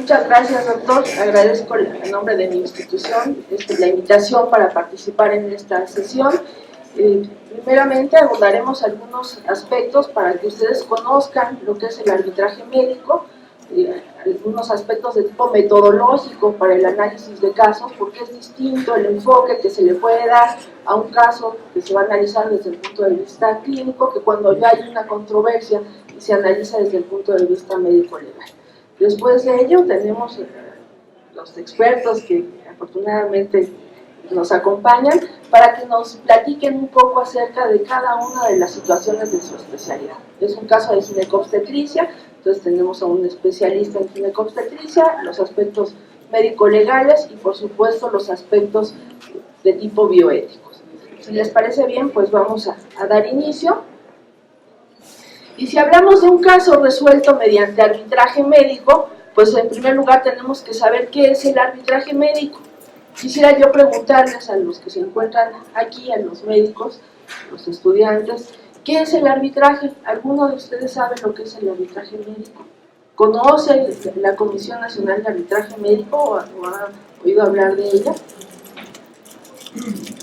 Muchas gracias, doctor. Agradezco en nombre de mi institución la invitación para participar en esta sesión. Primeramente abordaremos algunos aspectos para que ustedes conozcan lo que es el arbitraje médico, algunos aspectos de tipo metodológico para el análisis de casos, porque es distinto el enfoque que se le puede dar a un caso que se va a analizar desde el punto de vista clínico, que cuando ya hay una controversia y se analiza desde el punto de vista médico-legal. Después de ello tenemos los expertos que afortunadamente nos acompañan para que nos platiquen un poco acerca de cada una de las situaciones de su especialidad. Es un caso de ginecobstetricia, entonces tenemos a un especialista en ginecobstetricia, los aspectos médico-legales y por supuesto los aspectos de tipo bioéticos. Si les parece bien, pues vamos a dar inicio. Y si hablamos de un caso resuelto mediante arbitraje médico, pues en primer lugar tenemos que saber qué es el arbitraje médico. Quisiera yo preguntarles a los que se encuentran aquí, a los médicos, los estudiantes, ¿qué es el arbitraje? ¿Alguno de ustedes sabe lo que es el arbitraje médico? ¿Conoce la Comisión Nacional de Arbitraje Médico o ha oído hablar de ella?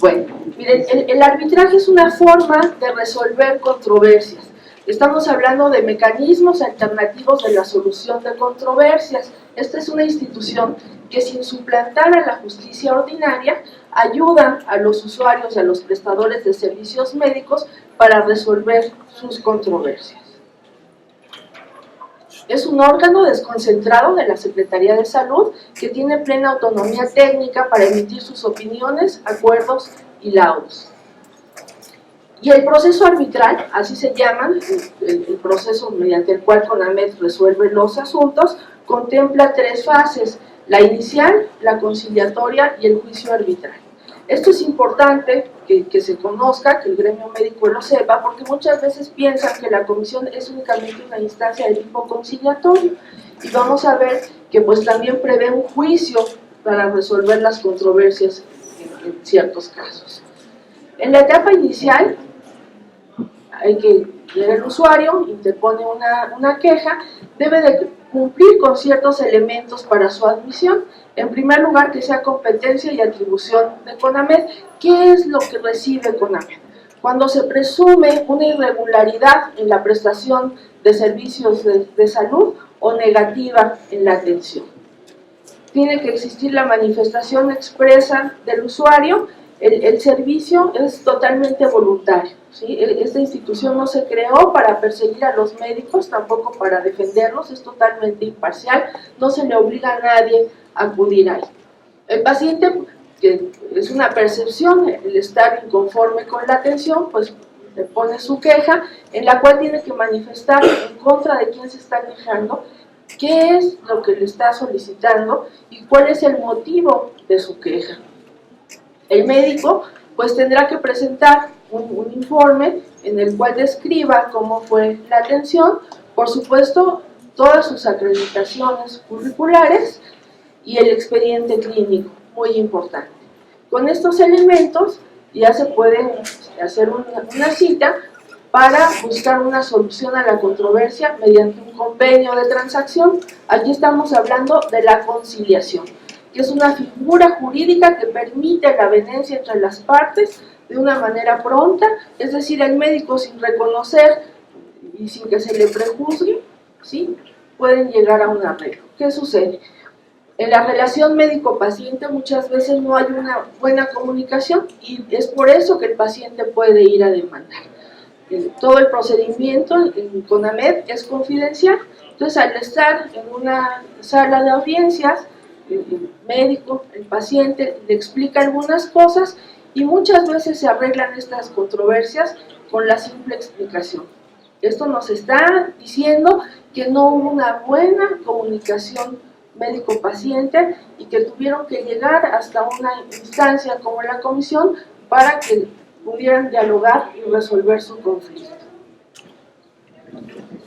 Bueno, miren, el arbitraje es una forma de resolver controversias. Estamos hablando de mecanismos alternativos de la solución de controversias. Esta es una institución que, sin suplantar a la justicia ordinaria, ayuda a los usuarios y a los prestadores de servicios médicos para resolver sus controversias. Es un órgano desconcentrado de la Secretaría de Salud que tiene plena autonomía técnica para emitir sus opiniones, acuerdos y laudos. Y el proceso arbitral, así se llama, el proceso mediante el cual CONAMED resuelve los asuntos, contempla tres fases: la inicial, la conciliatoria y el juicio arbitral. Esto es importante que se conozca, que el gremio médico lo sepa, porque muchas veces piensan que la comisión es únicamente una instancia de tipo conciliatorio, y vamos a ver que pues también prevé un juicio para resolver las controversias en ciertos casos. En la etapa inicial, hay que llega el usuario, interpone una queja, debe de cumplir con ciertos elementos para su admisión. En primer lugar, que sea competencia y atribución de CONAMED. ¿Qué es lo que recibe CONAMED? Cuando se presume una irregularidad en la prestación de servicios de salud o negativa en la atención. Tiene que existir la manifestación expresa del usuario. El servicio es totalmente voluntario, ¿sí? Esta institución no se creó para perseguir a los médicos, tampoco para defenderlos, es totalmente imparcial, no se le obliga a nadie a acudir ahí. El paciente, que es una percepción, el estar inconforme con la atención, pues le pone su queja, en la cual tiene que manifestar en contra de quién se está quejando, qué es lo que le está solicitando y cuál es el motivo de su queja. El médico pues tendrá que presentar un informe en el cual describa cómo fue la atención, por supuesto todas sus acreditaciones curriculares y el expediente clínico, muy importante. Con estos elementos ya se puede hacer una cita para buscar una solución a la controversia mediante un convenio de transacción. Aquí estamos hablando de la conciliación, que es una figura jurídica que permite la avenencia entre las partes de una manera pronta, es decir, el médico, sin reconocer y sin que se le prejuzgue, ¿sí?, pueden llegar a un arreglo. ¿Qué sucede? En la relación médico-paciente muchas veces no hay una buena comunicación y es por eso que el paciente puede ir a demandar. Todo el procedimiento en CONAMED es confidencial, entonces al estar en una sala de audiencias, el médico, el paciente, le explica algunas cosas y muchas veces se arreglan estas controversias con la simple explicación. Esto nos está diciendo que no hubo una buena comunicación médico-paciente y que tuvieron que llegar hasta una instancia como la comisión para que pudieran dialogar y resolver su conflicto.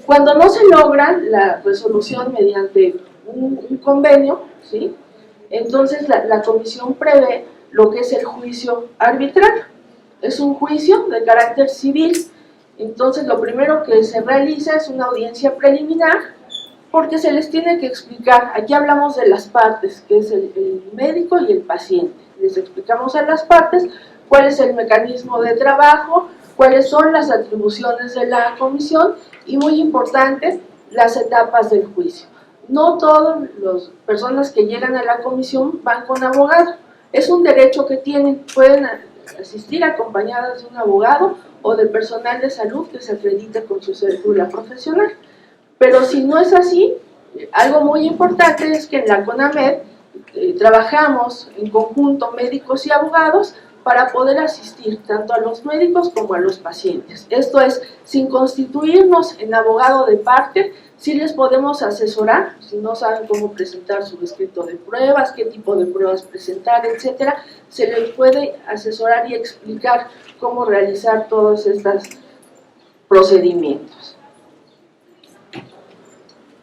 Cuando no se logra la resolución mediante un convenio, ¿sí?, entonces la comisión prevé lo que es el juicio arbitral. Es un juicio de carácter civil. Entonces lo primero que se realiza es una audiencia preliminar porque se les tiene que explicar, aquí hablamos de las partes, que es el médico y el paciente. Les explicamos a las partes cuál es el mecanismo de trabajo, cuáles son las atribuciones de la comisión y, muy importante, las etapas del juicio. No todas las personas que llegan a la comisión van con abogado. Es un derecho que tienen, pueden asistir acompañadas de un abogado o de personal de salud que se acredite con su cédula profesional. Pero si no es así, algo muy importante es que en la CONAMED trabajamos en conjunto médicos y abogados para poder asistir tanto a los médicos como a los pacientes. Esto es, sin constituirnos en abogado de parte, sí les podemos asesorar, si no saben cómo presentar su escrito de pruebas, qué tipo de pruebas presentar, etcétera, se les puede asesorar y explicar cómo realizar todos estos procedimientos.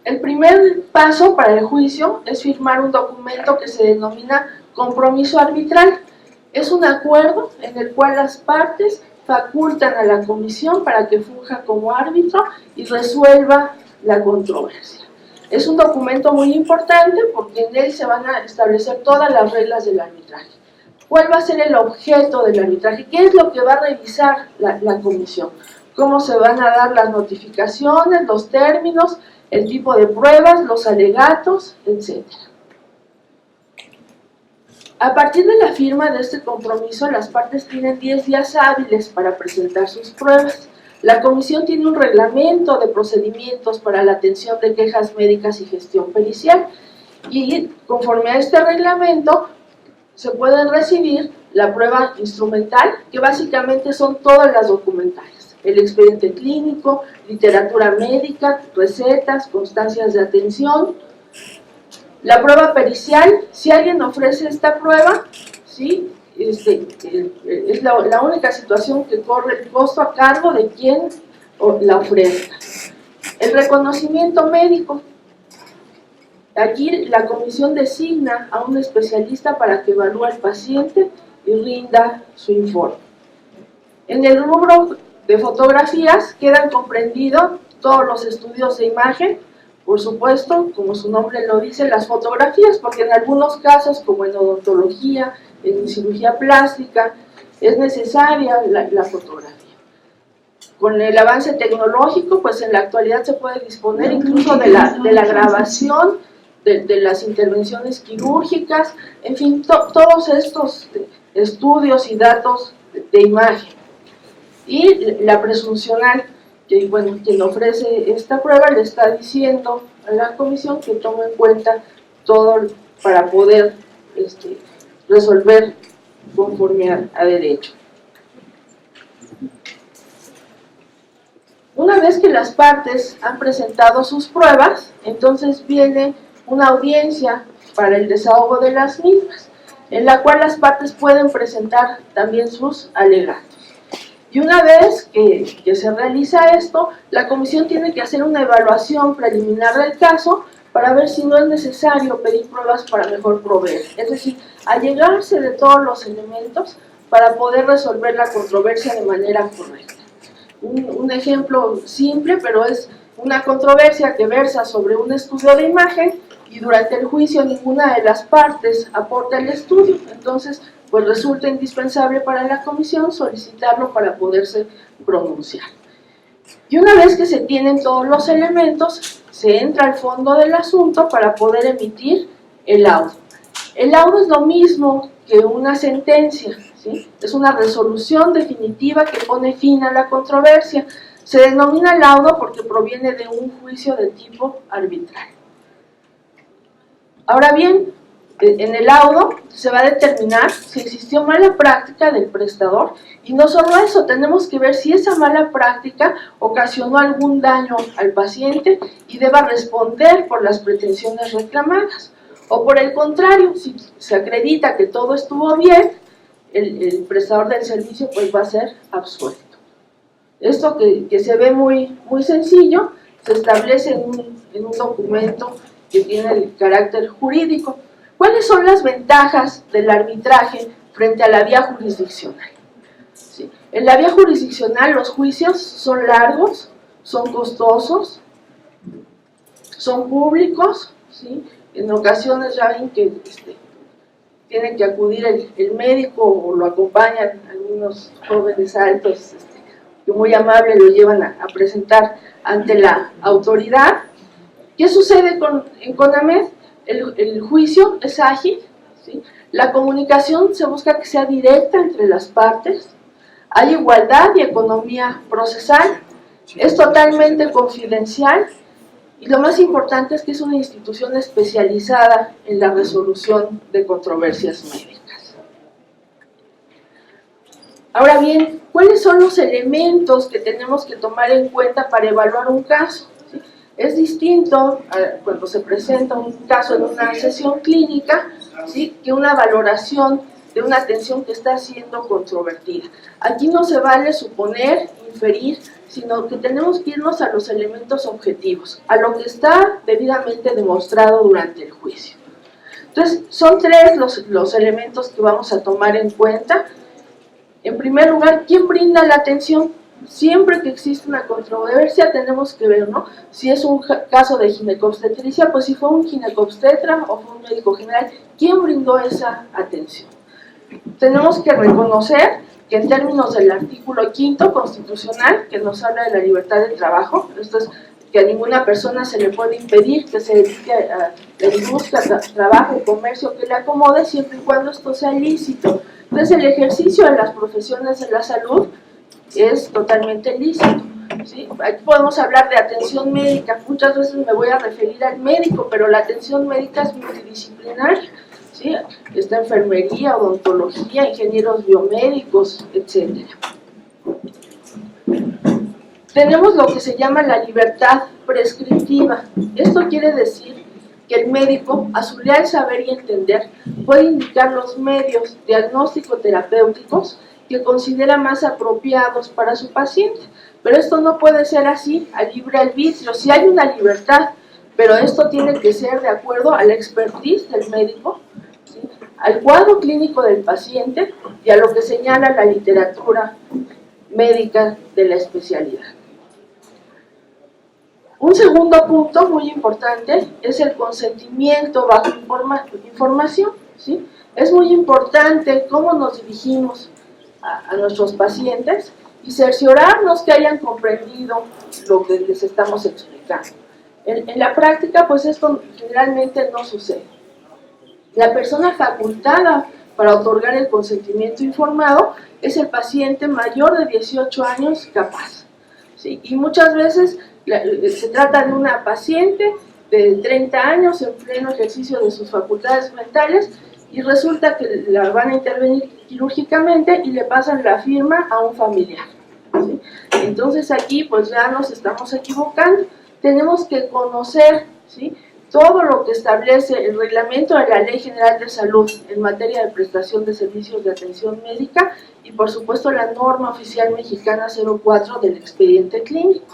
El primer paso para el juicio es firmar un documento que se denomina compromiso arbitral. Es un acuerdo en el cual las partes facultan a la comisión para que funja como árbitro y resuelva la controversia. Es un documento muy importante porque en él se van a establecer todas las reglas del arbitraje. ¿Cuál va a ser el objeto del arbitraje? ¿Qué es lo que va a revisar la comisión? ¿Cómo se van a dar las notificaciones, los términos, el tipo de pruebas, los alegatos, etcétera? A partir de la firma de este compromiso, las partes tienen 10 días hábiles para presentar sus pruebas. La comisión tiene un reglamento de procedimientos para la atención de quejas médicas y gestión pericial, y conforme a este reglamento se pueden recibir la prueba instrumental, que básicamente son todas las documentales: el expediente clínico, literatura médica, recetas, constancias de atención. La prueba pericial, si alguien ofrece esta prueba, ¿sí? Es la única situación que corre el costo a cargo de quien la ofrezca. El reconocimiento médico. Aquí la comisión designa a un especialista para que evalúe al paciente y rinda su informe. En el rubro de fotografías quedan comprendidos todos los estudios de imagen, por supuesto, como su nombre lo dice, las fotografías, porque en algunos casos, como en odontología, en cirugía plástica, es necesaria la fotografía. Con el avance tecnológico, pues en la actualidad se puede disponer incluso de la grabación, de las intervenciones quirúrgicas, en fin, todos estos estudios y datos de imagen. Y la presuncional, que bueno, quien ofrece esta prueba le está diciendo a la comisión que tome en cuenta todo para poder resolver conforme a derecho. Una vez que las partes han presentado sus pruebas, entonces viene una audiencia para el desahogo de las mismas, en la cual las partes pueden presentar también sus alegatos. Y una vez que se realiza esto, la comisión tiene que hacer una evaluación preliminar del caso para ver si no es necesario pedir pruebas para mejor proveer. Es decir, allegarse de todos los elementos para poder resolver la controversia de manera correcta. Un ejemplo simple, pero es una controversia que versa sobre un estudio de imagen y durante el juicio ninguna de las partes aporta el estudio. Entonces, pues resulta indispensable para la comisión solicitarlo para poderse pronunciar. Y una vez que se tienen todos los elementos, se entra al fondo del asunto para poder emitir el laudo. El laudo es lo mismo que una sentencia, ¿sí? Es una resolución definitiva que pone fin a la controversia. Se denomina laudo porque proviene de un juicio de tipo arbitral. Ahora bien, en el laudo se va a determinar si existió mala práctica del prestador, y no solo eso, tenemos que ver si esa mala práctica ocasionó algún daño al paciente y deba responder por las pretensiones reclamadas, o por el contrario, si se acredita que todo estuvo bien, el prestador del servicio pues va a ser absuelto. Esto que se ve muy sencillo, se establece en un documento que tiene el carácter jurídico. ¿Cuáles son las ventajas del arbitraje frente a la vía jurisdiccional? ¿Sí? En la vía jurisdiccional los juicios son largos, son costosos, son públicos, ¿sí? En ocasiones ya ven que tiene que acudir el médico o lo acompañan algunos jóvenes altos que muy amables lo llevan a presentar ante la autoridad. ¿Qué sucede en CONAMED? El juicio es ágil, ¿sí? La comunicación se busca que sea directa entre las partes, hay igualdad y economía procesal, es totalmente confidencial y lo más importante es que es una institución especializada en la resolución de controversias médicas. Ahora bien, ¿cuáles son los elementos que tenemos que tomar en cuenta para evaluar un caso? ¿Sí? Es distinto cuando se presenta un caso en una sesión clínica, ¿sí?, que una valoración de una atención que está siendo controvertida. Aquí no se vale suponer, inferir, sino que tenemos que irnos a los elementos objetivos, a lo que está debidamente demostrado durante el juicio. Entonces, son tres los elementos que vamos a tomar en cuenta. En primer lugar, ¿quién brinda la atención? Siempre que existe una controversia tenemos que ver, ¿no? Si es un caso de ginecobstetricia, pues si fue un ginecobstetra o fue un médico general, ¿quién brindó esa atención? Tenemos que reconocer que en términos del artículo 5º constitucional, que nos habla de la libertad de trabajo, esto es que a ninguna persona se le puede impedir que se dedique a la industria, trabajo, comercio, que le acomode, siempre y cuando esto sea lícito. Entonces el ejercicio de las profesiones de la salud es totalmente lícito, ¿sí? Aquí podemos hablar de atención médica, muchas veces me voy a referir al médico, pero la atención médica es multidisciplinaria, ¿sí? Está enfermería, odontología, ingenieros biomédicos, etc. Tenemos lo que se llama la libertad prescriptiva. Esto quiere decir que el médico, a su leal saber y entender, puede indicar los medios diagnóstico-terapéuticos que considera más apropiados para su paciente. Pero esto no puede ser así a libre arbitrio. Sí hay una libertad, pero esto tiene que ser de acuerdo a la expertise del médico, ¿sí?, al cuadro clínico del paciente y a lo que señala la literatura médica de la especialidad. Un segundo punto muy importante es el consentimiento bajo información, ¿sí? Es muy importante cómo nos dirigimos a nuestros pacientes y cerciorarnos que hayan comprendido lo que les estamos explicando. En la práctica, pues esto generalmente no sucede. La persona facultada para otorgar el consentimiento informado es el paciente mayor de 18 años capaz, ¿sí? Y muchas veces se trata de una paciente de 30 años en pleno ejercicio de sus facultades mentales y resulta que la van a intervenir quirúrgicamente y le pasan la firma a un familiar, ¿sí? Entonces aquí pues ya nos estamos equivocando. Tenemos que conocer, ¿sí?, todo lo que establece el reglamento de la Ley General de Salud en materia de prestación de servicios de atención médica y por supuesto la norma oficial mexicana 04 del expediente clínico.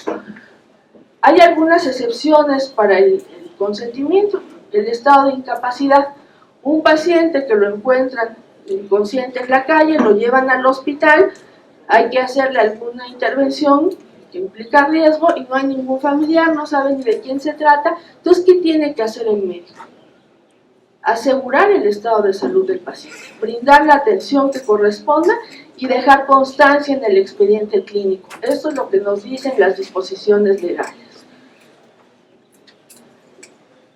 Hay algunas excepciones para el consentimiento. El estado de incapacidad. Un paciente que lo encuentran inconsciente en la calle, lo llevan al hospital, hay que hacerle alguna intervención que implica riesgo y no hay ningún familiar, no saben ni de quién se trata. Entonces, ¿qué tiene que hacer el médico? Asegurar el estado de salud del paciente, brindar la atención que corresponda y dejar constancia en el expediente clínico. Esto es lo que nos dicen las disposiciones legales.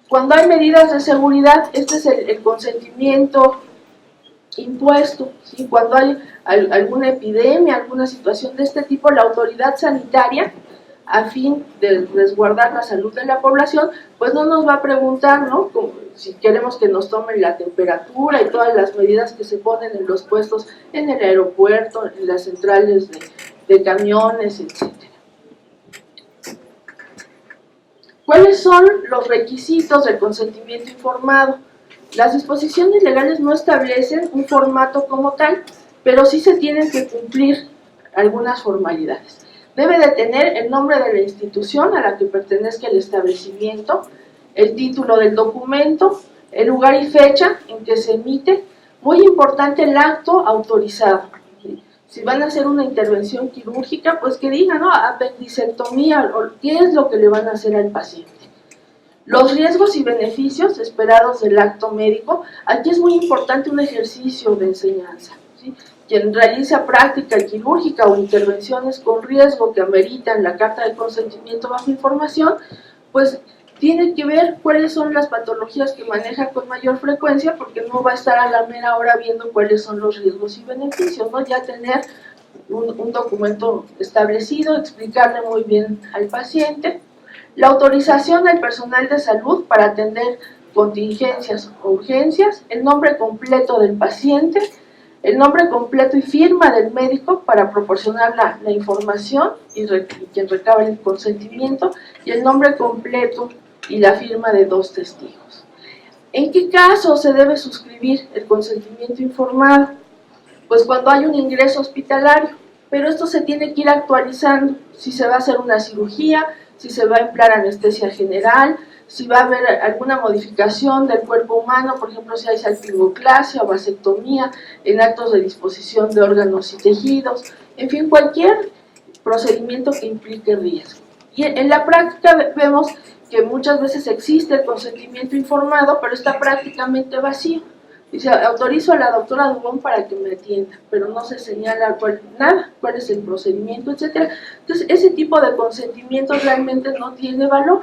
Cuando hay medidas de seguridad, este es el consentimiento impuesto, ¿sí? Cuando hay alguna epidemia, alguna situación de este tipo, la autoridad sanitaria, a fin de resguardar la salud de la población, pues no nos va a preguntar, ¿no?, como si queremos que nos tomen la temperatura y todas las medidas que se ponen en los puestos en el aeropuerto, en las centrales de camiones, etc. ¿Cuáles son los requisitos del consentimiento informado? Las disposiciones legales no establecen un formato como tal, pero sí se tienen que cumplir algunas formalidades. Debe de tener el nombre de la institución a la que pertenezca el establecimiento, el título del documento, el lugar y fecha en que se emite, muy importante el acto autorizado. Si van a hacer una intervención quirúrgica, pues que digan, ¿no?, apendicectomía, o qué es lo que le van a hacer al paciente. Los riesgos y beneficios esperados del acto médico. Aquí es muy importante un ejercicio de enseñanza, ¿sí? Quien realiza práctica quirúrgica o intervenciones con riesgo que ameritan la carta de consentimiento bajo información, pues tiene que ver cuáles son las patologías que maneja con mayor frecuencia, porque no va a estar a la mera hora viendo cuáles son los riesgos y beneficios, ¿no? Ya tener un documento establecido, explicarle muy bien al paciente. La autorización del personal de salud para atender contingencias o urgencias, el nombre completo del paciente, el nombre completo y firma del médico para proporcionar la información y quien recabe el consentimiento, y el nombre completo y la firma de 2 testigos. ¿En qué caso se debe suscribir el consentimiento informado? Pues cuando hay un ingreso hospitalario, pero esto se tiene que ir actualizando, si se va a hacer una cirugía, si se va a emplear anestesia general, si va a haber alguna modificación del cuerpo humano, por ejemplo, si hay salpingoclasia o vasectomía, en actos de disposición de órganos y tejidos, en fin, cualquier procedimiento que implique riesgo. Y en la práctica vemos que muchas veces existe el consentimiento informado, pero está prácticamente vacío. Dice, autorizo a la doctora Dubón para que me atienda, pero no se señala nada, cuál es el procedimiento, etc. Entonces, ese tipo de consentimientos realmente no tiene valor.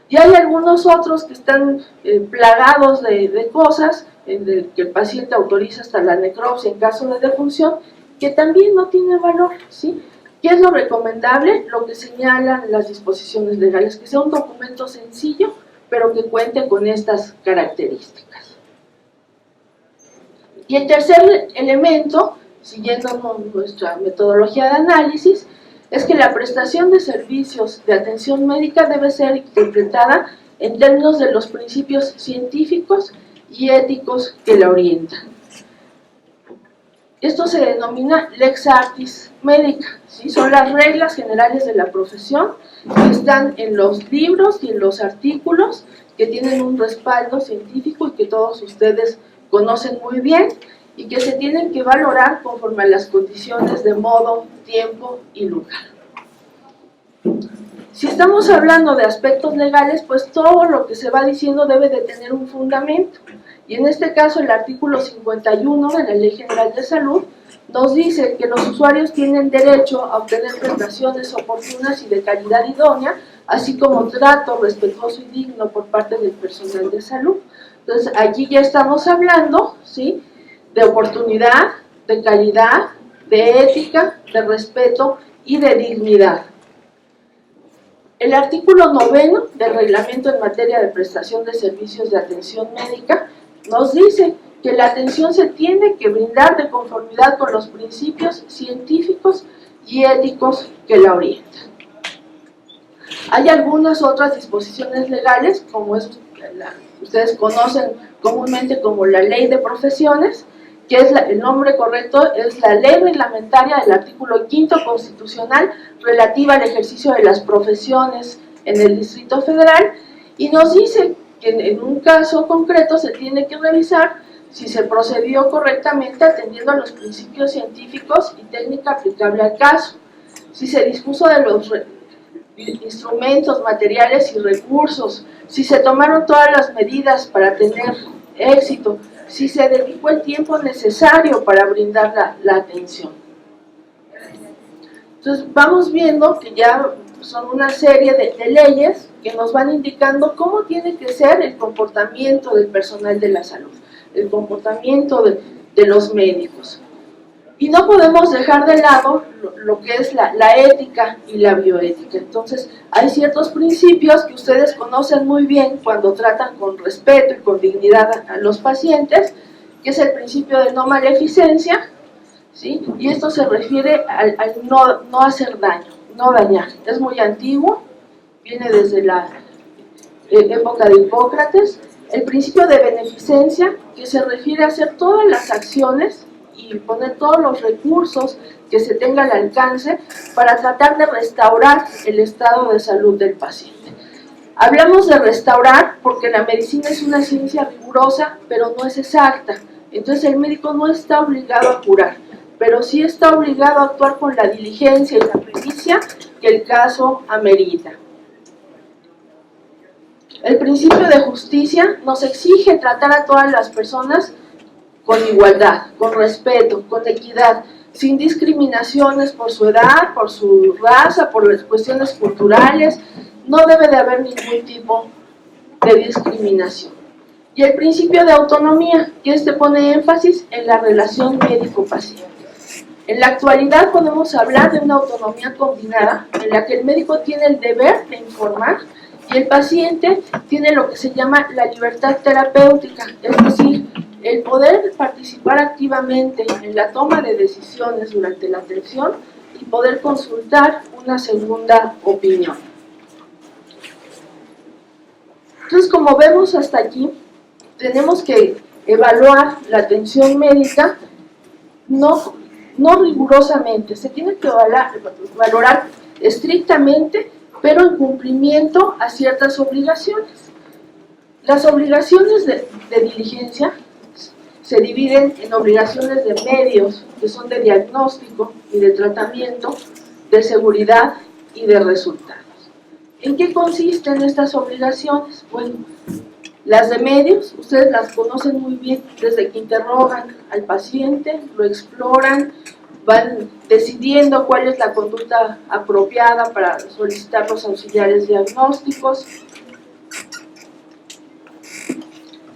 Y hay algunos otros que están plagados de cosas, en el que el paciente autoriza hasta la necropsia en caso de defunción, que también no tiene valor, ¿sí? ¿Qué es lo recomendable? Lo que señalan las disposiciones legales, que sea un documento sencillo, pero que cuente con estas características. Y el tercer elemento, siguiendo nuestra metodología de análisis, es que la prestación de servicios de atención médica debe ser interpretada en términos de los principios científicos y éticos que la orientan. Esto se denomina lex artis medica, ¿sí? Son las reglas generales de la profesión que están en los libros y en los artículos que tienen un respaldo científico y que todos ustedes conocen muy bien y que se tienen que valorar conforme a las condiciones de modo, tiempo y lugar. Si estamos hablando de aspectos legales, pues todo lo que se va diciendo debe de tener un fundamento. Y en este caso el artículo 51 de la Ley General de Salud nos dice que los usuarios tienen derecho a obtener prestaciones oportunas y de calidad idónea, así como trato respetuoso y digno por parte del personal de salud. Entonces aquí ya estamos hablando, ¿sí?, de oportunidad, de calidad, de ética, de respeto y de dignidad. El artículo 9 del Reglamento en materia de prestación de servicios de atención médica nos dice que la atención se tiene que brindar de conformidad con los principios científicos y éticos que la orientan. Hay algunas otras disposiciones legales, como ustedes conocen comúnmente como la Ley de Profesiones, que es el nombre correcto es la Ley Reglamentaria del artículo 5º constitucional relativa al ejercicio de las profesiones en el Distrito Federal, y nos dice que en un caso concreto se tiene que revisar si se procedió correctamente atendiendo a los principios científicos y técnica aplicable al caso, si se dispuso de los instrumentos, materiales y recursos, si se tomaron todas las medidas para tener éxito, si se dedicó el tiempo necesario para brindar la atención. Entonces vamos viendo que ya son una serie de leyes que nos van indicando cómo tiene que ser el comportamiento del personal de la salud, el comportamiento de los médicos. Y no podemos dejar de lado lo que es la ética y la bioética. Entonces, hay ciertos principios que ustedes conocen muy bien cuando tratan con respeto y con dignidad a los pacientes, que es el principio de no maleficencia, ¿sí? Y esto se refiere al no hacer daño, no dañar. Es muy antiguo, viene desde la época de Hipócrates. El principio de beneficencia, que se refiere a hacer todas las acciones y poner todos los recursos que se tenga al alcance para tratar de restaurar el estado de salud del paciente. Hablamos de restaurar porque la medicina es una ciencia rigurosa, pero no es exacta. Entonces el médico no está obligado a curar, pero sí está obligado a actuar con la diligencia y la pericia que el caso amerita. El principio de justicia nos exige tratar a todas las personas con igualdad, con respeto, con equidad, sin discriminaciones por su edad, por su raza, por las cuestiones culturales. No debe de haber ningún tipo de discriminación. Y el principio de autonomía, que pone énfasis en la relación médico-paciente. En la actualidad podemos hablar de una autonomía combinada, en la que el médico tiene el deber de informar y el paciente tiene lo que se llama la libertad terapéutica, es decir, el poder participar activamente en la toma de decisiones durante la atención y poder consultar una segunda opinión. Entonces, como vemos hasta aquí, tenemos que evaluar la atención médica no rigurosamente, se tiene que valorar estrictamente, pero en cumplimiento a ciertas obligaciones. Las obligaciones de diligencia se dividen en obligaciones de medios, que son de diagnóstico y de tratamiento, de seguridad y de resultados. ¿En qué consisten estas obligaciones? Bueno, las de medios, ustedes las conocen muy bien, desde que interrogan al paciente, lo exploran, van decidiendo cuál es la conducta apropiada para solicitar los auxiliares diagnósticos.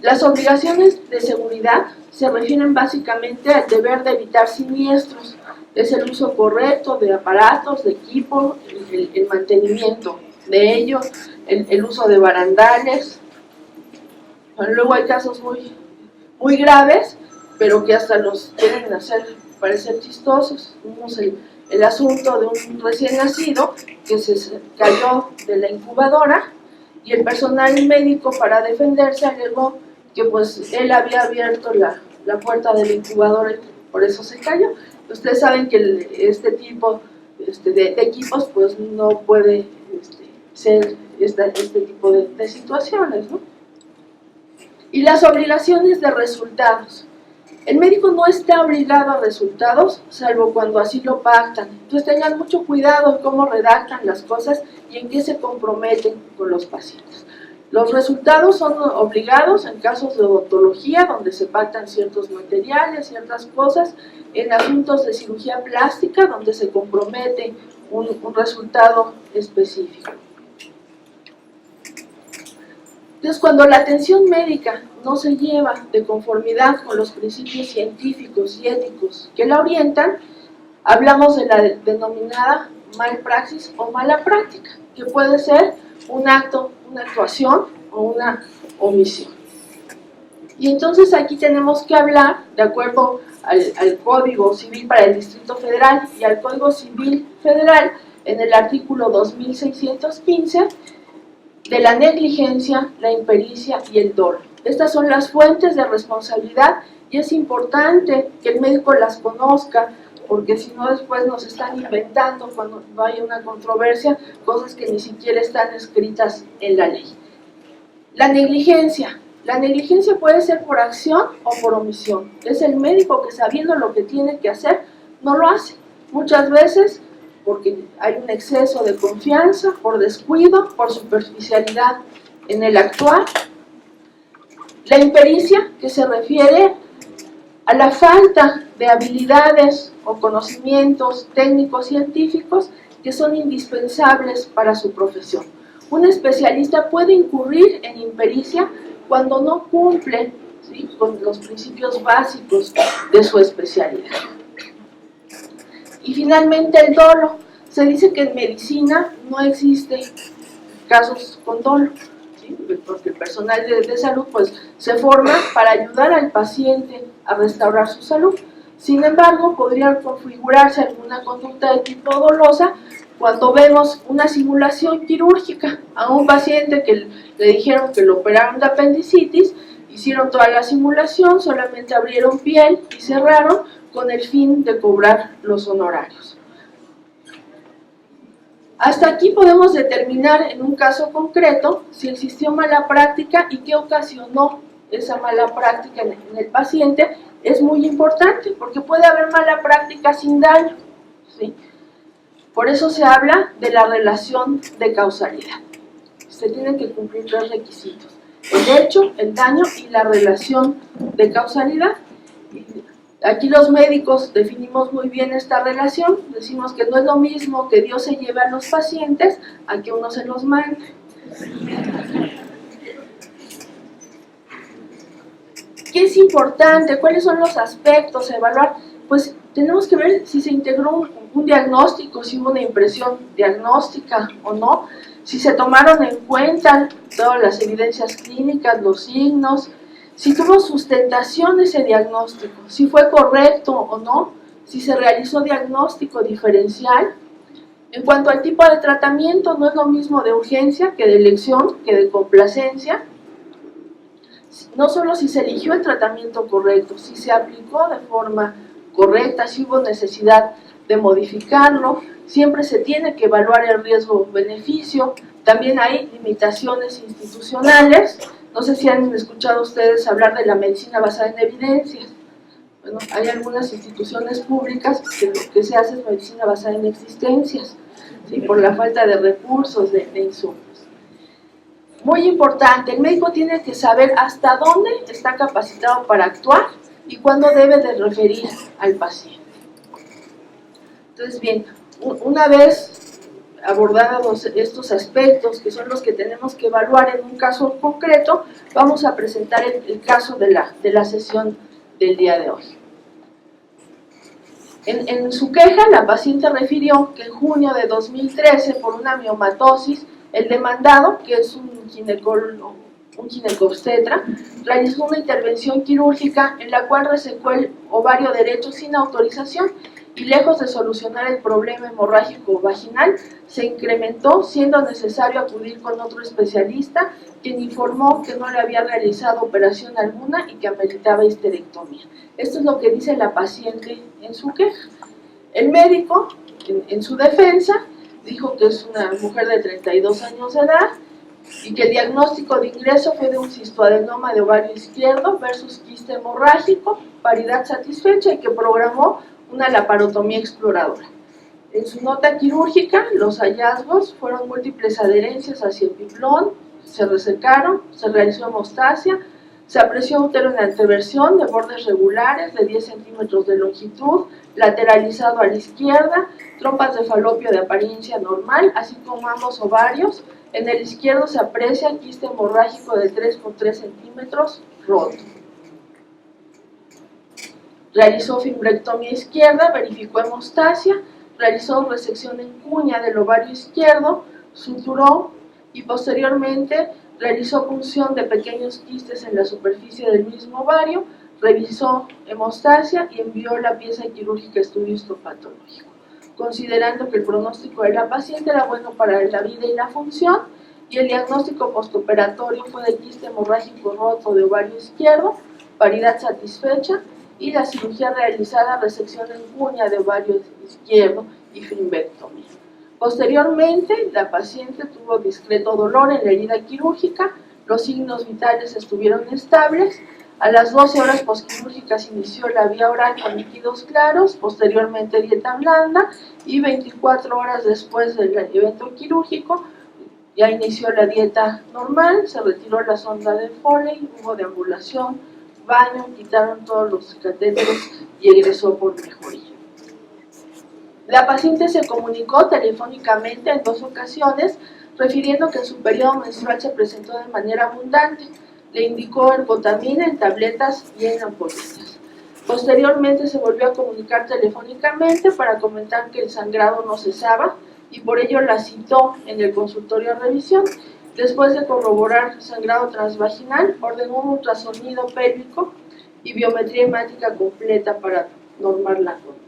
Las obligaciones de seguridad se refieren básicamente al deber de evitar siniestros, es el uso correcto de aparatos, de equipo, el mantenimiento de ellos, el uso de barandales. Bueno, luego hay casos muy graves, pero que hasta los quieren hacer parecer chistosos. Tenemos el asunto de un recién nacido que se cayó de la incubadora y el personal médico, para defenderse, alegó que pues él había abierto la puerta de la incubadora y por eso se cayó. Ustedes saben que este tipo de equipos pues no puede ser este tipo de situaciones, ¿no? Y las obligaciones de resultados. El médico no está obligado a resultados, salvo cuando así lo pactan. Entonces tengan mucho cuidado en cómo redactan las cosas y en qué se comprometen con los pacientes. Los resultados son obligados en casos de odontología, donde se pactan ciertos materiales, ciertas cosas, en asuntos de cirugía plástica, donde se compromete un resultado específico. Entonces, cuando la atención médica no se lleva de conformidad con los principios científicos y éticos que la orientan, hablamos de la denominada malpraxis o mala práctica, que puede ser un acto, una actuación o una omisión. Y entonces aquí tenemos que hablar, de acuerdo al Código Civil para el Distrito Federal y al Código Civil Federal, en el artículo 2615, de la negligencia, la impericia y el dolo. Estas son las fuentes de responsabilidad y es importante que el médico las conozca, porque si no después nos están inventando, cuando no hay una controversia, cosas que ni siquiera están escritas en la ley. La negligencia puede ser por acción o por omisión. Es el médico que, sabiendo lo que tiene que hacer, no lo hace. Muchas veces porque hay un exceso de confianza, por descuido, por superficialidad en el actuar. La impericia, que se refiere a la falta de habilidades o conocimientos técnicos científicos que son indispensables para su profesión. Un especialista puede incurrir en impericia cuando no cumple, ¿sí?, con los principios básicos de su especialidad. Y finalmente el dolo. Se dice que en medicina no existe casos con dolo, ¿sí?, porque el personal de salud pues se forma para ayudar al paciente a restaurar su salud. Sin embargo, podría configurarse alguna conducta de tipo dolosa cuando vemos una simulación quirúrgica a un paciente que le dijeron que lo operaron de apendicitis, hicieron toda la simulación, solamente abrieron piel y cerraron con el fin de cobrar los honorarios. Hasta aquí podemos determinar en un caso concreto si existió mala práctica y qué ocasionó esa mala práctica en el paciente. Es muy importante porque puede haber mala práctica sin daño, ¿sí? Por eso se habla de la relación de causalidad, Se tienen que cumplir 3 requisitos: el hecho, el daño y la relación de causalidad. Aquí los médicos definimos muy bien esta relación, decimos que no es lo mismo que Dios se lleve a los pacientes a que uno se los mande. ¿Qué es importante? ¿Cuáles son los aspectos a evaluar? Pues tenemos que ver si se integró un diagnóstico, si hubo una impresión diagnóstica o no, si se tomaron en cuenta todas las evidencias clínicas, los signos, si tuvo sustentación ese diagnóstico, si fue correcto o no, si se realizó diagnóstico diferencial. En cuanto al tipo de tratamiento, no es lo mismo de urgencia que de elección, que de complacencia. No solo si se eligió el tratamiento correcto, si se aplicó de forma correcta, si hubo necesidad de modificarlo, siempre se tiene que evaluar el riesgo-beneficio. También hay limitaciones institucionales. No sé si han escuchado ustedes hablar de la medicina basada en evidencias. Bueno, hay algunas instituciones públicas que lo que se hace es medicina basada en existencias, ¿sí? Por la falta de recursos, de insumos. Muy importante, el médico tiene que saber hasta dónde está capacitado para actuar y cuándo debe de referir al paciente. Entonces, bien, una vez abordados estos aspectos, que son los que tenemos que evaluar en un caso concreto, vamos a presentar el caso de la sesión del día de hoy. En su queja, la paciente refirió que en junio de 2013, por una miomatosis, el demandado, que es un ginecobstetra, realizó una intervención quirúrgica en la cual resecó el ovario derecho sin autorización y, lejos de solucionar el problema hemorrágico vaginal, se incrementó, siendo necesario acudir con otro especialista, quien informó que no le había realizado operación alguna y que ameritaba histerectomía. Esto es lo que dice la paciente en su queja. El médico, en su defensa, dijo que es una mujer de 32 años de edad y que el diagnóstico de ingreso fue de un cistoadenoma de ovario izquierdo versus quiste hemorrágico, paridad satisfecha, y que programó una laparotomía exploradora. En su nota quirúrgica, los hallazgos fueron múltiples adherencias hacia el piflón, se resecaron, se realizó hemostasia, se apreció útero en anteversión de bordes regulares de 10 centímetros de longitud, lateralizado a la izquierda, trompas de falopio de apariencia normal, así como ambos ovarios. En el izquierdo se aprecia quiste hemorrágico de 3,3 centímetros roto. Realizó fibrectomía izquierda, verificó hemostasia, realizó resección en cuña del ovario izquierdo, suturó y posteriormente realizó punción de pequeños quistes en la superficie del mismo ovario, revisó hemostasia y envió la pieza quirúrgica a estudio histopatológico. Considerando que el pronóstico de la paciente era bueno para la vida y la función, y el diagnóstico postoperatorio fue de quiste hemorrágico roto de ovario izquierdo, paridad satisfecha, y la cirugía realizada, resección en cuña de ovario izquierdo y fimbectomía. Posteriormente, la paciente tuvo discreto dolor en la herida quirúrgica, los signos vitales estuvieron estables. A las 12 horas posquirúrgicas inició la vía oral con líquidos claros, posteriormente dieta blanda, y 24 horas después del evento quirúrgico ya inició la dieta normal, se retiró la sonda de Foley, hubo deambulación, baño, quitaron todos los catéteres y egresó por mejoría. La paciente se comunicó telefónicamente en 2 ocasiones, refiriendo que en su periodo menstrual se presentó de manera abundante. Le indicó ergotamina en tabletas y en ampolletas. Posteriormente se volvió a comunicar telefónicamente para comentar que el sangrado no cesaba y por ello la citó en el consultorio a revisión. Después de corroborar sangrado transvaginal, ordenó un ultrasonido pélvico y biometría hemática completa para normar la conducta.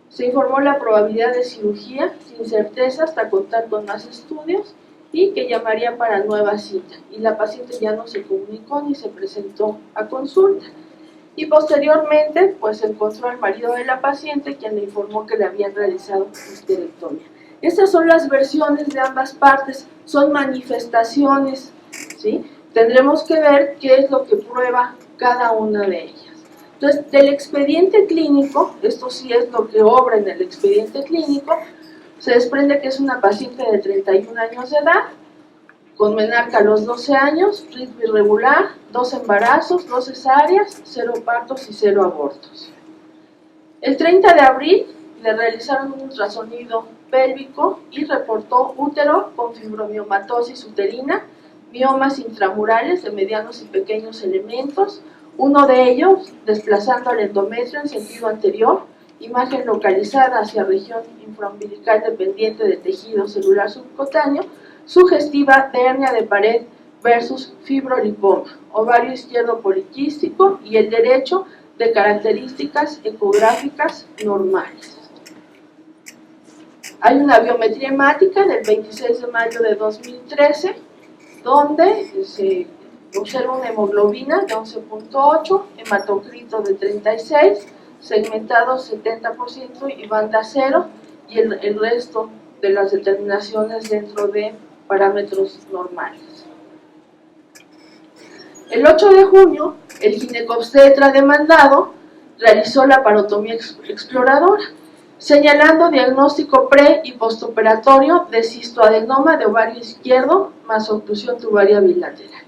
Se informó la probabilidad de cirugía sin certeza hasta contar con más estudios y que llamaría para nueva cita. Y la paciente ya no se comunicó ni se presentó a consulta. Y posteriormente, pues encontró al marido de la paciente, quien le informó que le habían realizado histerectomía. Estas son las versiones de ambas partes, son manifestaciones, ¿sí? Tendremos que ver qué es lo que prueba cada una de ellas. Entonces, del expediente clínico, esto sí es lo que obra en el expediente clínico, se desprende que es una paciente de 31 años de edad, con menarca a los 12 años, ritmo irregular, 2 embarazos, 2 cesáreas, 0 partos y 0 abortos. El 30 de abril le realizaron un ultrasonido pélvico y reportó útero con fibromiomatosis uterina, miomas intramurales de medianos y pequeños elementos, uno de ellos desplazando al endometrio en sentido anterior, imagen localizada hacia región infraumbilical dependiente del tejido celular subcutáneo, sugestiva de hernia de pared versus fibrolipoma, ovario izquierdo poliquístico y el derecho de características ecográficas normales. Hay una biometría hemática del 26 de mayo de 2013, donde se observa una hemoglobina de 11.8, hematocrito de 36, segmentado 70% y banda 0, y el resto de las determinaciones dentro de parámetros normales. El 8 de junio, el ginecobstetra demandado realizó la parotomía exploradora, señalando diagnóstico pre- y postoperatorio de cistoadenoma de ovario izquierdo más oclusión tubaria bilateral.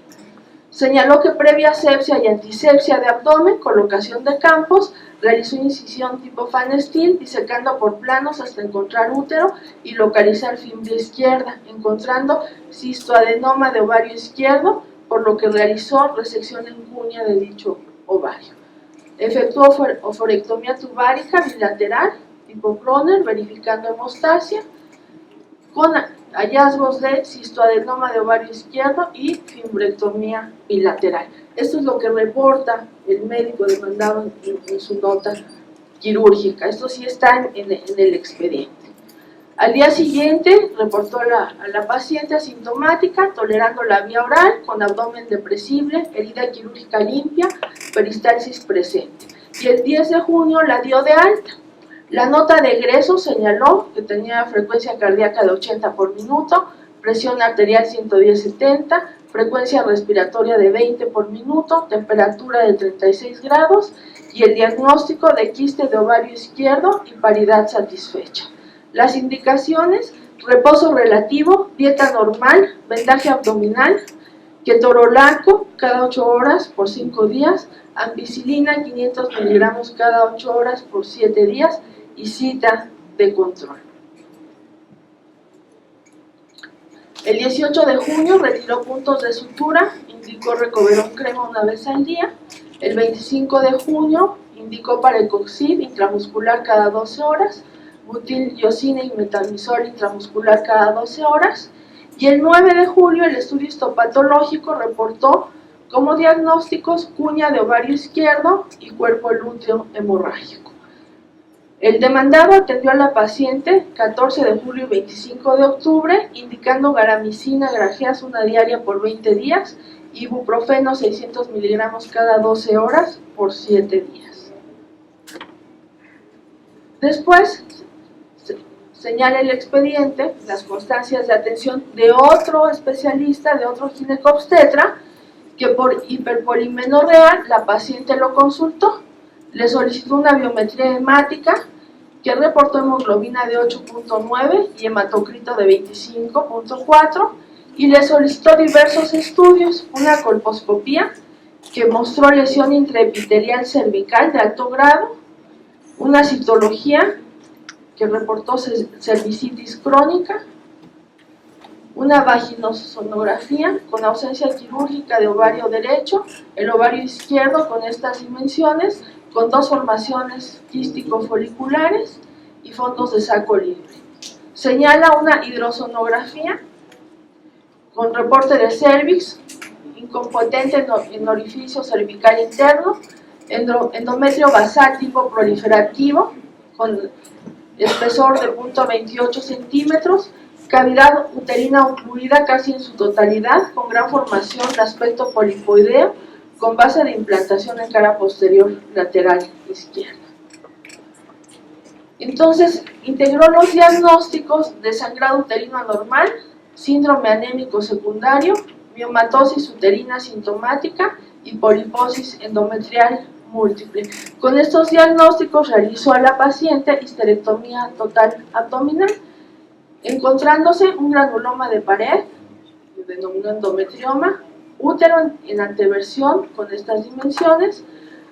Señaló que previa asepsia y antisepsia de abdomen, colocación de campos, realizó incisión tipo Fan Steel, disecando por planos hasta encontrar útero y localizar fibra izquierda, encontrando cistoadenoma de ovario izquierdo, por lo que realizó resección en cuña de dicho ovario. Efectuó oforectomía tubárica bilateral, tipo Kroner, verificando hemostasia, con hallazgos de cistoadenoma de ovario izquierdo y fimbrectomía bilateral. Esto es lo que reporta el médico demandado en su nota quirúrgica. Esto sí está en el expediente. Al día siguiente reportó a la paciente asintomática, tolerando la vía oral, con abdomen depresible, herida quirúrgica limpia, peristalsis presente. Y el 10 de junio la dio de alta. La nota de egreso señaló que tenía frecuencia cardíaca de 80 por minuto, presión arterial 110/70, frecuencia respiratoria de 20 por minuto, temperatura de 36 grados y el diagnóstico de quiste de ovario izquierdo y paridad satisfecha. Las indicaciones: reposo relativo, dieta normal, vendaje abdominal, ketorolaco cada 8 horas por 5 días, ampicilina 500 miligramos cada 8 horas por 7 días y cita de control. El 18 de junio retiró puntos de sutura, indicó recoverón crema una vez al día. El 25 de junio indicó parecoxib intramuscular cada 12 horas, butil-iosina y metamizol intramuscular cada 12 horas. Y el 9 de julio el estudio histopatológico reportó como diagnósticos cuña de ovario izquierdo y cuerpo lúteo hemorrágico. El demandado atendió a la paciente 14 de julio y 25 de octubre, indicando garamicina grajeas una diaria por 20 días, ibuprofeno 600 miligramos cada 12 horas por 7 días. Después, señala el expediente las constancias de atención de otro especialista, de otro ginecobstetra, que por hiperpolimenorrea la paciente lo consultó, le solicitó una biometría hemática que reportó hemoglobina de 8.9 y hematocrito de 25.4 y le solicitó diversos estudios, una colposcopía que mostró lesión intraepitelial cervical de alto grado, una citología que reportó cervicitis crónica, una vaginosonografía con ausencia quirúrgica de ovario derecho, el ovario izquierdo con estas dimensiones, con 2 formaciones quístico-foliculares y fondos de saco libre. Señala una hidrosonografía con reporte de cervix, incompetente en orificio cervical interno, endometrio basal tipo proliferativo, con espesor de 0.28 centímetros, cavidad uterina ocluida casi en su totalidad, con gran formación de aspecto polipoideo, con base de implantación en cara posterior lateral izquierda. Entonces, integró los diagnósticos de sangrado uterino anormal, síndrome anémico secundario, miomatosis uterina sintomática y poliposis endometrial múltiple. Con estos diagnósticos realizó a la paciente histerectomía total abdominal, encontrándose un granuloma de pared denominó endometrioma, útero en anteversión con estas dimensiones,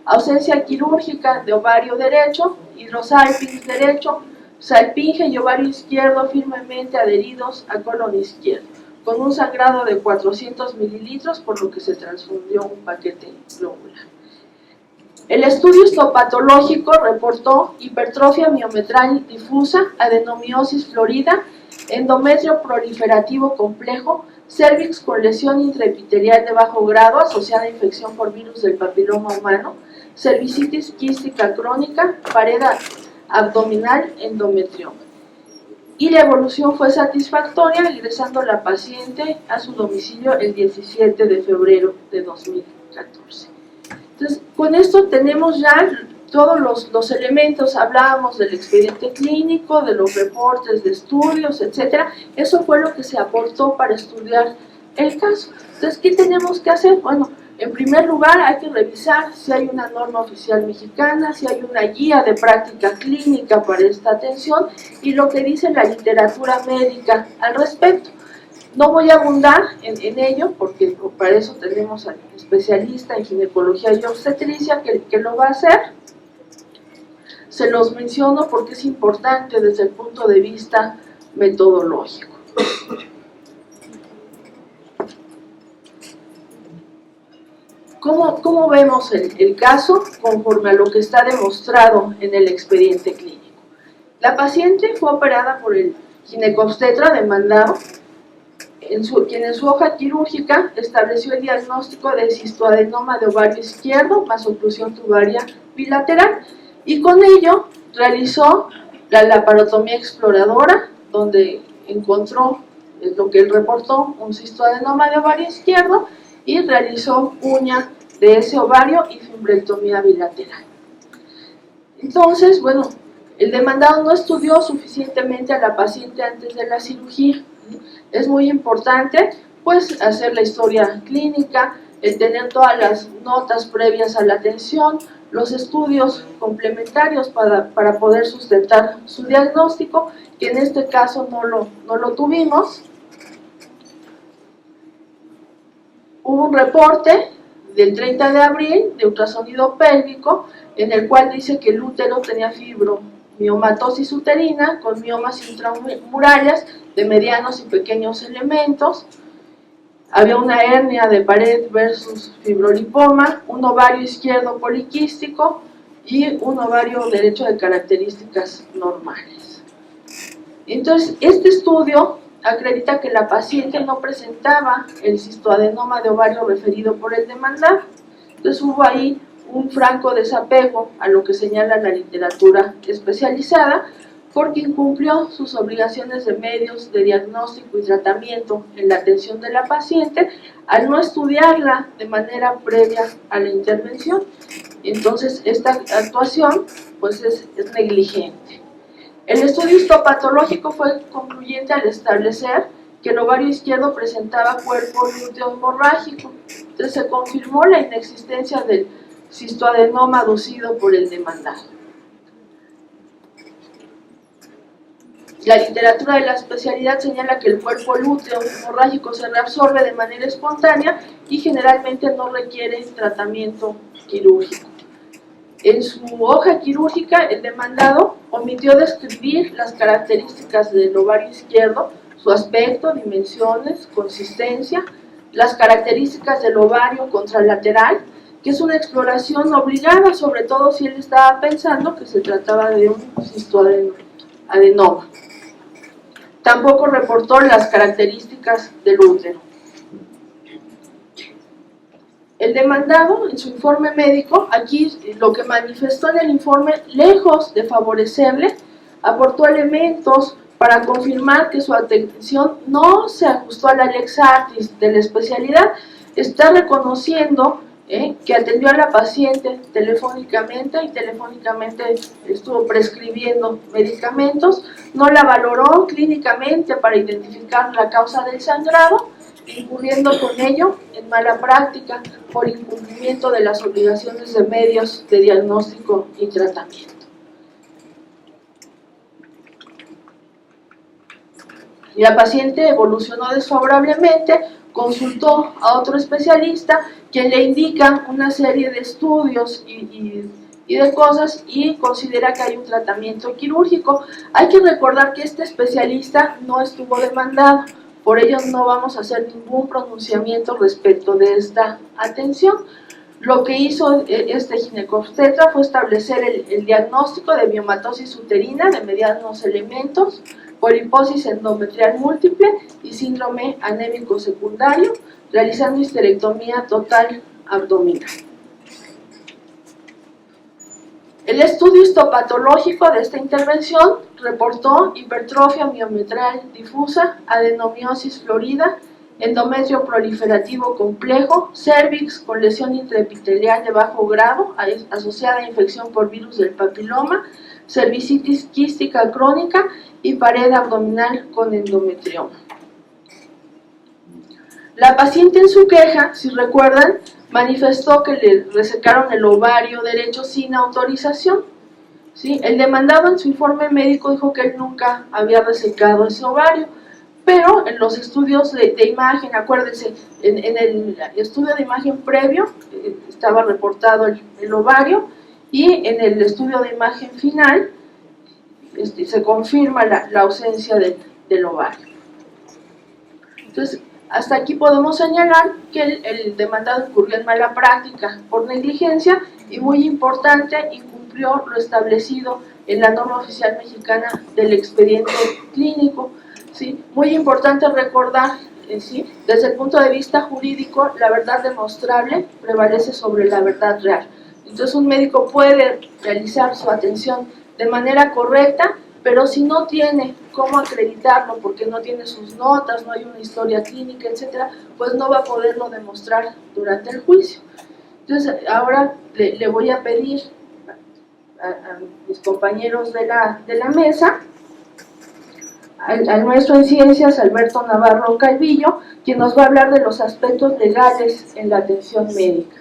ausencia quirúrgica de ovario derecho, hidrosalpinx derecho, salpinge y ovario izquierdo firmemente adheridos a colon izquierdo, con un sangrado de 400 mililitros, por lo que se transfundió un paquete globular. El estudio histopatológico reportó hipertrofia miometral difusa, adenomiosis florida, endometrio proliferativo complejo, cérvix con lesión intraepitelial de bajo grado asociada a infección por virus del papiloma humano, cervicitis quística crónica, pared abdominal, endometrioma. Y la evolución fue satisfactoria, ingresando la paciente a su domicilio el 17 de febrero de 2014. Entonces, con esto tenemos ya todos los elementos. Hablábamos del expediente clínico, de los reportes de estudios, etc. Eso fue lo que se aportó para estudiar el caso. Entonces, ¿qué tenemos que hacer? Bueno, en primer lugar hay que revisar si hay una norma oficial mexicana, si hay una guía de práctica clínica para esta atención y lo que dice la literatura médica al respecto. No voy a abundar en ello porque para eso tenemos al especialista en ginecología y obstetricia que lo va a hacer. Se los menciono porque es importante desde el punto de vista metodológico. ¿Cómo vemos el caso conforme a lo que está demostrado en el expediente clínico? La paciente fue operada por el ginecobstetra demandado, quien en su hoja quirúrgica estableció el diagnóstico de cistoadenoma de ovario izquierdo más oclusión tubaria bilateral, y con ello realizó la laparotomía exploradora, donde encontró lo que él reportó, un cistoadenoma de ovario izquierdo, y realizó uña de ese ovario y fimbrectomía bilateral. Entonces, bueno, el demandado no estudió suficientemente a la paciente antes de la cirugía. Es muy importante, pues, hacer la historia clínica, el tener todas las notas previas a la atención, los estudios complementarios para poder sustentar su diagnóstico, que en este caso no lo tuvimos. Hubo un reporte del 30 de abril de ultrasonido pélvico en el cual dice que el útero tenía fibromiomatosis uterina con miomas intramurales de medianos y pequeños elementos. Había una hernia de pared versus fibrolipoma, un ovario izquierdo poliquístico y un ovario derecho de características normales. Entonces, este estudio acredita que la paciente no presentaba el cistoadenoma de ovario referido por el demandado. Entonces hubo ahí un franco desapego a lo que señala la literatura especializada, porque incumplió sus obligaciones de medios de diagnóstico y tratamiento en la atención de la paciente al no estudiarla de manera previa a la intervención. Entonces esta actuación pues es negligente. El estudio histopatológico fue concluyente al establecer que el ovario izquierdo presentaba cuerpo lúteo hemorrágico. Entonces se confirmó la inexistencia del cistoadenoma aducido por el demandado. La literatura de la especialidad señala que el cuerpo lúteo hemorrágico se reabsorbe de manera espontánea y generalmente no requiere tratamiento quirúrgico. En su hoja quirúrgica, el demandado omitió describir las características del ovario izquierdo, su aspecto, dimensiones, consistencia, las características del ovario contralateral, que es una exploración obligada, sobre todo si él estaba pensando que se trataba de un cistoadenoma. Tampoco reportó las características del útero. El demandado, en su informe médico, aquí lo que manifestó en el informe, lejos de favorecerle, aportó elementos para confirmar que su atención no se ajustó a la lex artis de la especialidad. Está reconociendo que atendió a la paciente telefónicamente y telefónicamente estuvo prescribiendo medicamentos, no la valoró clínicamente para identificar la causa del sangrado, incurriendo con ello en mala práctica por incumplimiento de las obligaciones de medios de diagnóstico y tratamiento. La paciente evolucionó desfavorablemente consultó a otro especialista, quien le indica una serie de estudios y de cosas y considera que hay un tratamiento quirúrgico. Hay que recordar que este especialista no estuvo demandado, por ello no vamos a hacer ningún pronunciamiento respecto de esta atención. Lo que hizo este ginecobstetra fue establecer el diagnóstico de biomatosis uterina de medianos elementos, poliposis endometrial múltiple y síndrome anémico secundario, realizando histerectomía total abdominal. El estudio histopatológico de esta intervención reportó hipertrofia miometral difusa, adenomiosis florida, endometrio proliferativo complejo, cervix con lesión intraepitelial de bajo grado asociada a infección por virus del papiloma, cervicitis quística crónica y pared abdominal con endometrioma. La paciente en su queja, si recuerdan, manifestó que le resecaron el ovario derecho sin autorización. ¿Sí? El demandado en su informe médico dijo que él nunca había resecado ese ovario, pero en los estudios de imagen, acuérdense, en el estudio de imagen previo estaba reportado el ovario, y en el estudio de imagen final se confirma la ausencia del ovario. Entonces, hasta aquí podemos señalar que el demandado incurrió en mala práctica por negligencia y, muy importante, incumplió lo establecido en la norma oficial mexicana del expediente clínico. ¿Sí? Muy importante recordar, ¿sí?, desde el punto de vista jurídico, la verdad demostrable prevalece sobre la verdad real. Entonces, un médico puede realizar su atención de manera correcta, pero si no tiene cómo acreditarlo, porque no tiene sus notas, no hay una historia clínica, etcétera, pues no va a poderlo demostrar durante el juicio. Entonces, ahora le voy a pedir a mis compañeros de la mesa, al maestro en ciencias Alberto Navarro Calvillo, quien nos va a hablar de los aspectos legales en la atención médica.